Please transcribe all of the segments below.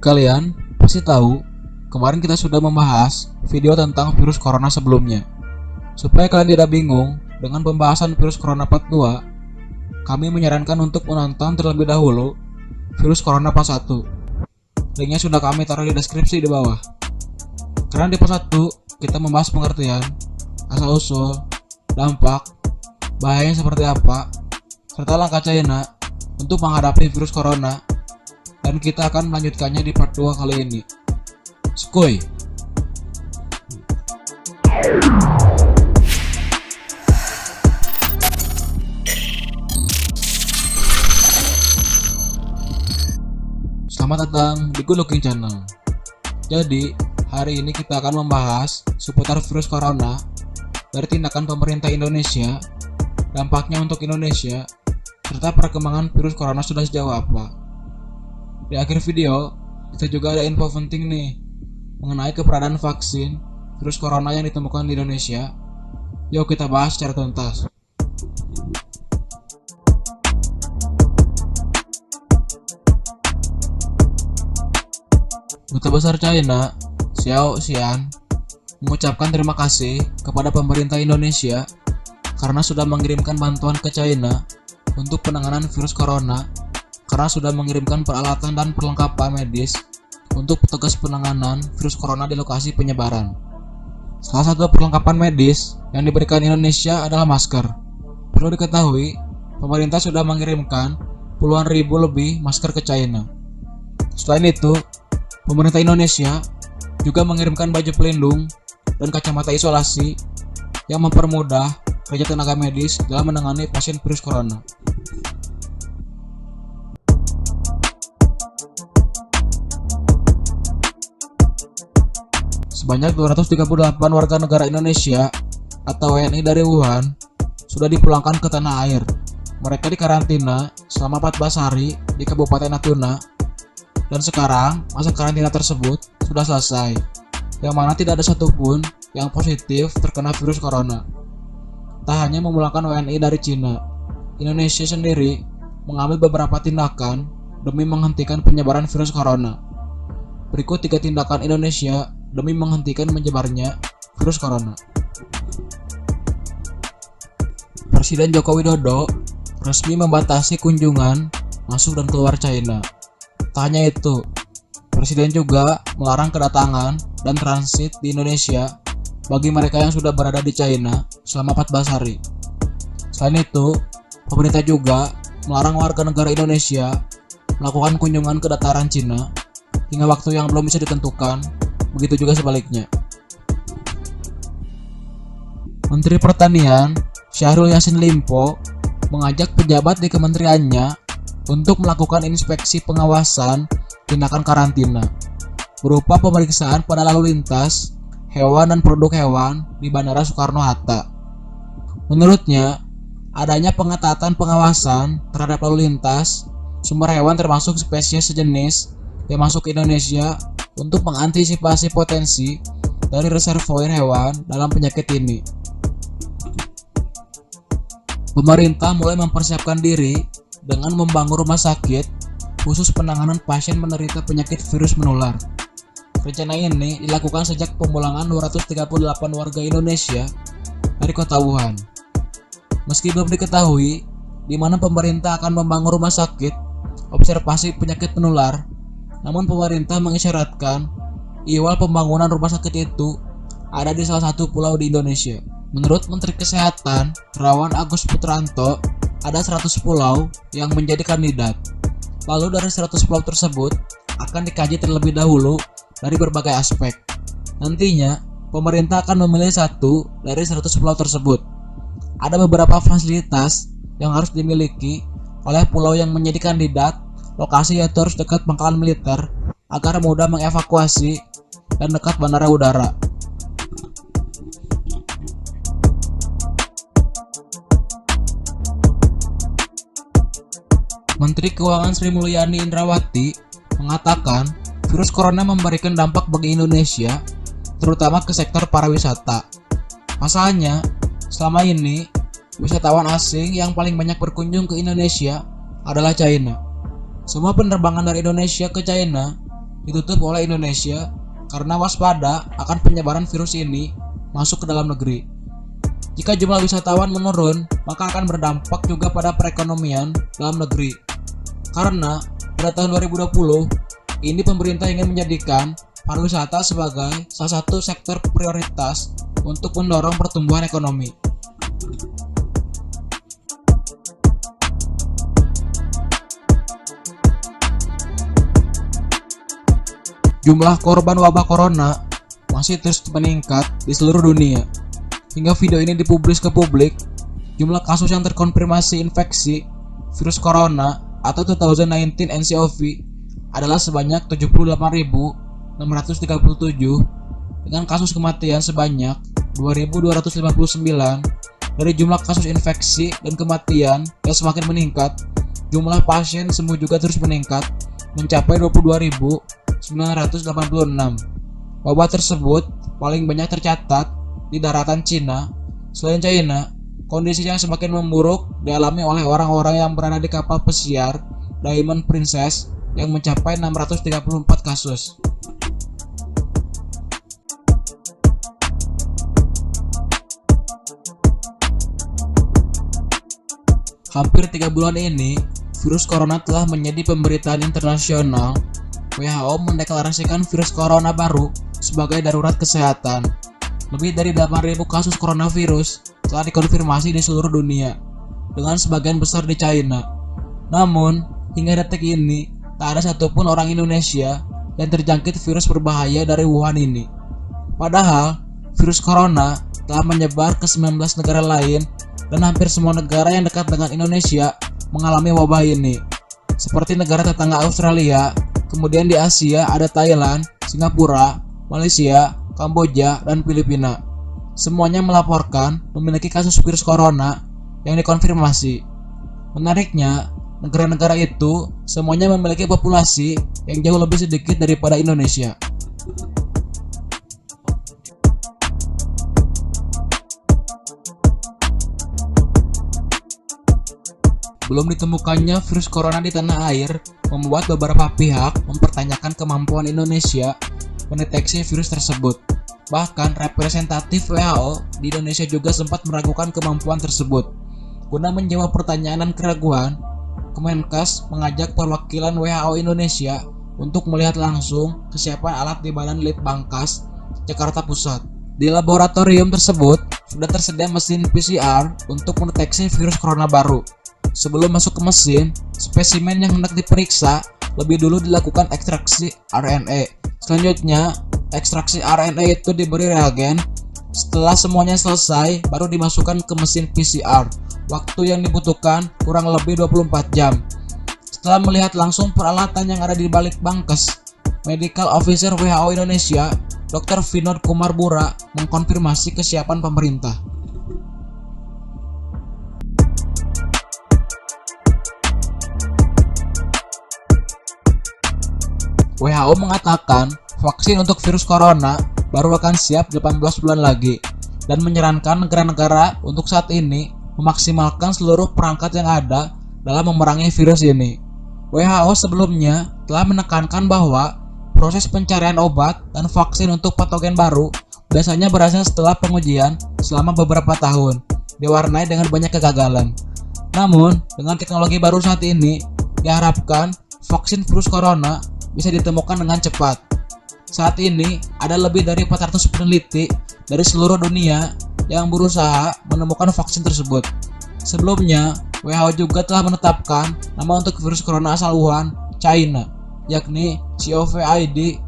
Kalian pasti tahu, kemarin kita sudah membahas video tentang virus corona sebelumnya. Supaya kalian tidak bingung dengan pembahasan virus corona part 2, kami menyarankan untuk menonton terlebih dahulu virus corona part 1. Linknya sudah kami taruh di deskripsi di bawah. Karena di part 1 kita membahas pengertian, asal-usul, dampak, bahayanya seperti apa, serta langkah China untuk menghadapi virus corona. Dan kita akan melanjutkannya di part 2 kali ini. Skuy! Selamat datang di Good Looking Channel. Jadi, hari ini kita akan membahas seputar virus corona dari tindakan pemerintah Indonesia, dampaknya untuk Indonesia, serta perkembangan virus corona sudah sejauh apa. Di akhir video, kita juga ada info penting nih mengenai keberadaan vaksin virus corona yang ditemukan di Indonesia. Yuk kita bahas secara tuntas. Duta Besar China, Xiao Xian, mengucapkan terima kasih kepada pemerintah Indonesia karena sudah mengirimkan bantuan ke China untuk penanganan virus corona, karena sudah mengirimkan peralatan dan perlengkapan medis untuk petugas penanganan virus corona di lokasi penyebaran. Salah satu perlengkapan medis yang diberikan Indonesia adalah masker. Perlu diketahui, pemerintah sudah mengirimkan puluhan ribu lebih masker ke China. Selain itu, pemerintah Indonesia juga mengirimkan baju pelindung dan kacamata isolasi yang mempermudah kerja tenaga medis dalam menangani pasien virus corona. Sebanyak 238 warga negara Indonesia atau WNI dari Wuhan sudah dipulangkan ke tanah air. Mereka dikarantina selama 14 hari di Kabupaten Natuna, dan sekarang masa karantina tersebut sudah selesai, yang mana tidak ada satupun yang positif terkena virus corona. Tak hanya memulangkan WNI dari Cina, Indonesia sendiri mengambil beberapa tindakan demi menghentikan penyebaran virus corona. Berikut 3 tindakan Indonesia demi menghentikan menyebarnya virus corona. Presiden Joko Widodo resmi membatasi kunjungan masuk dan keluar China. Tak hanya itu, Presiden juga melarang kedatangan dan transit di Indonesia bagi mereka yang sudah berada di China selama 14 hari. Selain itu, pemerintah juga melarang warga negara Indonesia melakukan kunjungan ke dataran Cina hingga waktu yang belum bisa ditentukan. Begitu juga sebaliknya. Menteri Pertanian Syahrul Yassin Limpo mengajak pejabat di kementeriannya untuk melakukan inspeksi pengawasan tindakan karantina berupa pemeriksaan pada lalu lintas hewan dan produk hewan di Bandara Soekarno-Hatta. Menurutnya, adanya pengetatan pengawasan terhadap lalu lintas sumber hewan termasuk spesies sejenis yang masuk ke Indonesia untuk mengantisipasi potensi dari reservoir hewan dalam penyakit ini. Pemerintah mulai mempersiapkan diri dengan membangun rumah sakit khusus penanganan pasien menderita penyakit virus menular. Rencana ini dilakukan sejak pemulangan 238 warga Indonesia dari kota Wuhan. Meski belum diketahui di mana pemerintah akan membangun rumah sakit observasi penyakit menular, namun pemerintah mengisyaratkan ihwal pembangunan rumah sakit itu ada di salah satu pulau di Indonesia. Menurut Menteri Kesehatan Terawan Agus Putranto, ada 100 pulau yang menjadi kandidat. Lalu dari 100 pulau tersebut akan dikaji terlebih dahulu dari berbagai aspek. Nantinya, pemerintah akan memilih satu dari 100 pulau tersebut. Ada beberapa fasilitas yang harus dimiliki oleh pulau yang menjadi kandidat. Lokasi yaitu harus dekat pangkalan militer agar mudah mengevakuasi dan dekat bandara udara. Menteri Keuangan Sri Mulyani Indrawati mengatakan virus corona memberikan dampak bagi Indonesia, terutama ke sektor pariwisata. Pasalnya, selama ini wisatawan asing yang paling banyak berkunjung ke Indonesia adalah China. Semua penerbangan dari Indonesia ke China ditutup oleh Indonesia karena waspada akan penyebaran virus ini masuk ke dalam negeri. Jika jumlah wisatawan menurun, maka akan berdampak juga pada perekonomian dalam negeri. Karena pada tahun 2020, ini pemerintah ingin menjadikan pariwisata sebagai salah satu sektor prioritas untuk mendorong pertumbuhan ekonomi. Jumlah korban wabah corona masih terus meningkat di seluruh dunia. Hingga video ini dipublis ke publik, jumlah kasus yang terkonfirmasi infeksi virus corona atau 2019 nCoV adalah sebanyak 78.637 dengan kasus kematian sebanyak 2.259. Dari jumlah kasus infeksi dan kematian yang semakin meningkat, jumlah pasien sembuh juga terus meningkat mencapai 22.986. Wabah tersebut paling banyak tercatat di daratan Cina. Selain China, kondisi yang semakin memburuk dialami oleh orang-orang yang berada di kapal pesiar Diamond Princess yang mencapai 634 kasus. Hampir 3 bulan ini, virus corona telah menjadi pemberitaan internasional. WHO mendeklarasikan virus corona baru sebagai darurat kesehatan. Lebih dari 8.000 kasus coronavirus telah dikonfirmasi di seluruh dunia, dengan sebagian besar di China. Namun, hingga detik ini, tak ada satupun orang Indonesia yang terjangkit virus berbahaya dari Wuhan ini. Padahal, virus corona telah menyebar ke 19 negara lain dan hampir semua negara yang dekat dengan Indonesia mengalami wabah ini. Seperti negara tetangga Australia, kemudian di Asia ada Thailand, Singapura, Malaysia, Kamboja, dan Filipina. Semuanya melaporkan memiliki kasus virus corona yang dikonfirmasi. Menariknya, negara-negara itu semuanya memiliki populasi yang jauh lebih sedikit daripada Indonesia. Belum ditemukannya virus corona di tanah air membuat beberapa pihak mempertanyakan kemampuan Indonesia mendeteksi virus tersebut. Bahkan representatif WHO di Indonesia juga sempat meragukan kemampuan tersebut. Guna menjawab pertanyaan dan keraguan, Kemenkes mengajak perwakilan WHO Indonesia untuk melihat langsung kesiapan alat di Badan Litbangkes, Jakarta Pusat. Di laboratorium tersebut sudah tersedia mesin PCR untuk mendeteksi virus corona baru. Sebelum masuk ke mesin, spesimen yang hendak diperiksa lebih dulu dilakukan ekstraksi RNA. Selanjutnya, ekstraksi RNA itu diberi reagen. Setelah semuanya selesai, baru dimasukkan ke mesin PCR. Waktu yang dibutuhkan kurang lebih 24 jam. Setelah melihat langsung peralatan yang ada di balik Bankes, Medical Officer WHO Indonesia, Dr. Vinod Kumar Bura, mengkonfirmasi kesiapan pemerintah. WHO mengatakan vaksin untuk virus corona baru akan siap 18 bulan lagi dan menyarankan negara-negara untuk saat ini memaksimalkan seluruh perangkat yang ada dalam memerangi virus ini. WHO sebelumnya telah menekankan bahwa proses pencarian obat dan vaksin untuk patogen baru biasanya berhasil setelah pengujian selama beberapa tahun, diwarnai dengan banyak kegagalan. Namun, dengan teknologi baru saat ini, diharapkan vaksin virus corona bisa ditemukan dengan cepat. Saat ini, ada lebih dari 400 peneliti dari seluruh dunia yang berusaha menemukan vaksin tersebut. Sebelumnya, WHO juga telah menetapkan nama untuk virus corona asal Wuhan, China, yakni COVID-19.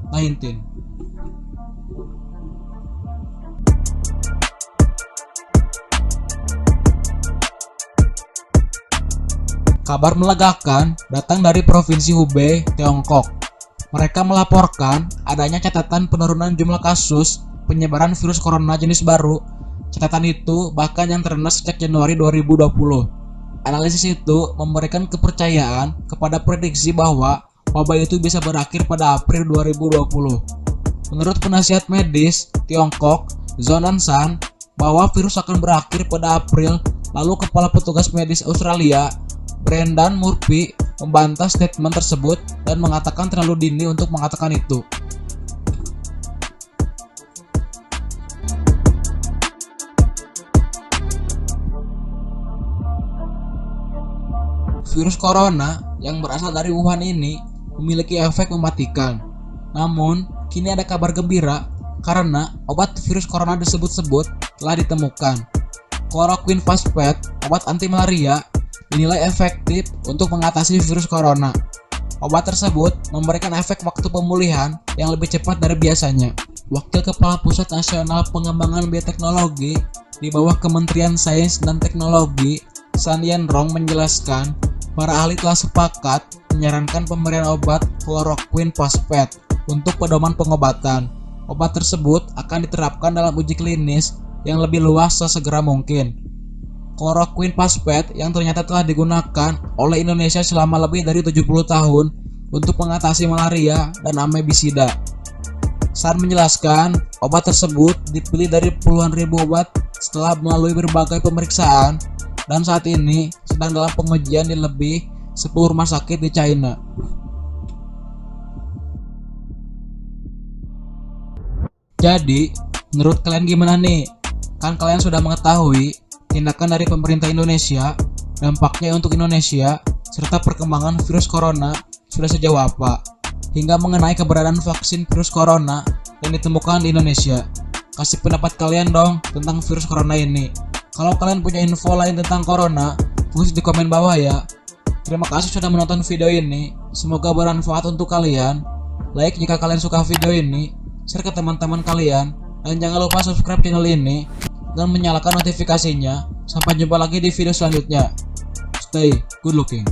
Kabar melegakan datang dari Provinsi Hubei, Tiongkok. Mereka melaporkan adanya catatan penurunan jumlah kasus penyebaran virus corona jenis baru. Catatan itu bahkan yang terendah sejak Januari 2020. Analisis itu memberikan kepercayaan kepada prediksi bahwa wabah itu bisa berakhir pada April 2020. Menurut penasihat medis Tiongkok, Zonan San, bahwa virus akan berakhir pada April, lalu Kepala Petugas Medis Australia, Brendan Murphy, membantah statement tersebut dan mengatakan terlalu dini untuk mengatakan itu. Virus corona yang berasal dari Wuhan ini memiliki efek mematikan. Namun, kini ada kabar gembira karena obat virus corona disebut-sebut telah ditemukan. Chloroquine phosphate, obat anti malaria, dinilai efektif untuk mengatasi virus corona. Obat tersebut memberikan efek waktu pemulihan yang lebih cepat dari biasanya. Wakil Kepala Pusat Nasional Pengembangan Bioteknologi di bawah Kementerian Sains dan Teknologi, San Yenrong menjelaskan, para ahli telah sepakat menyarankan pemberian obat chloroquine phosphate untuk pedoman pengobatan. Obat tersebut akan diterapkan dalam uji klinis yang lebih luas sesegera mungkin. Chloroquine phosphate yang ternyata telah digunakan oleh Indonesia selama lebih dari 70 tahun untuk mengatasi malaria dan amebisida. San menjelaskan, obat tersebut dipilih dari puluhan ribu obat setelah melalui berbagai pemeriksaan dan saat ini sedang dalam pengujian di lebih 10 rumah sakit di China. Jadi, menurut kalian gimana nih? Kan kalian sudah mengetahui tindakan dari pemerintah Indonesia, dampaknya untuk Indonesia, serta perkembangan virus corona sudah sejauh apa, hingga mengenai keberadaan vaksin virus corona yang ditemukan di Indonesia. Kasih pendapat kalian dong tentang virus corona ini. Kalau kalian punya info lain tentang corona, tulis di komen bawah ya. Terima kasih sudah menonton video ini. Semoga bermanfaat untuk kalian. Like jika kalian suka video ini, share ke teman-teman kalian, dan jangan lupa subscribe channel ini dan menyalakan notifikasinya. Sampai jumpa lagi di video selanjutnya. Stay good looking.